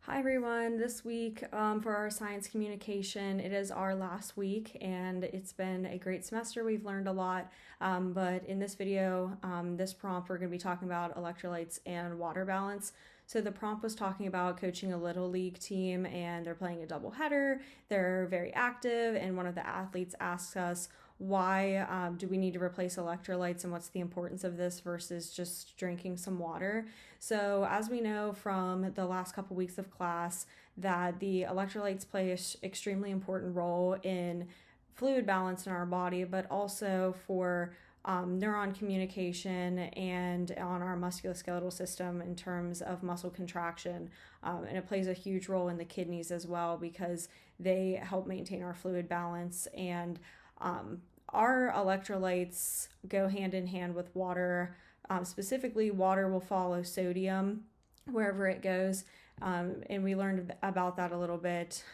Hi everyone. This week for our science communication, it is our last week and it's been a great semester. We've learned a lot, but in this video, this prompt, we're going to be talking about electrolytes and water balance. So the prompt was talking about coaching a little league team and they're playing a doubleheader. They're very active, and one of the athletes asks us, why do we need to replace electrolytes and what's the importance of this versus just drinking some water? So as we know from the last couple weeks of class, that the electrolytes play an extremely important role in fluid balance in our body, but also for neuron communication and on our musculoskeletal system in terms of muscle contraction. And it plays a huge role in the kidneys as well because they help maintain our fluid balance. And our electrolytes go hand in hand with water. Specifically, water will follow sodium wherever it goes. And we learned about that a little bit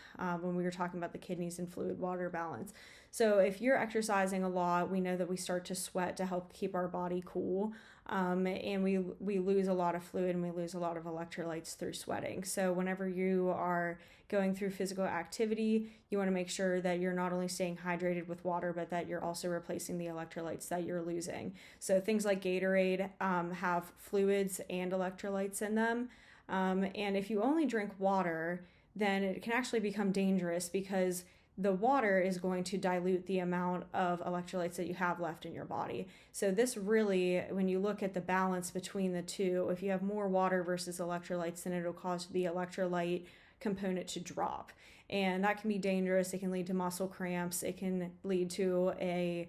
when we were talking about the kidneys and fluid water balance. So if you're exercising a lot, we know that we start to sweat to help keep our body cool. And we lose a lot of fluid and we lose a lot of electrolytes through sweating. So whenever you are going through physical activity, you want to make sure that you're not only staying hydrated with water, but that you're also replacing the electrolytes that you're losing. So things like Gatorade have fluids and electrolytes in them. And if you only drink water, then it can actually become dangerous because the water is going to dilute the amount of electrolytes that you have left in your body. So this really, when you look at the balance between the two, if you have more water versus electrolytes, then it'll cause the electrolyte component to drop. And that can be dangerous. It can lead to muscle cramps. It can lead to a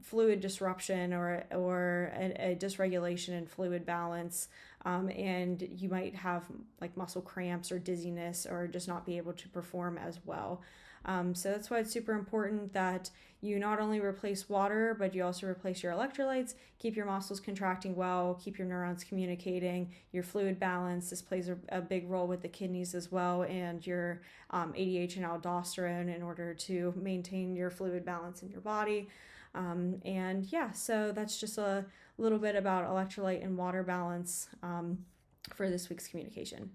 fluid disruption or a dysregulation in fluid balance. And you might have like muscle cramps or dizziness or just not be able to perform as well. So that's why it's super important that you not only replace water, but you also replace your electrolytes, keep your muscles contracting well, keep your neurons communicating, your fluid balance. This plays a big role with the kidneys as well, and your ADH and aldosterone in order to maintain your fluid balance in your body. And yeah, so that's just a little bit about electrolyte and water balance for this week's communication.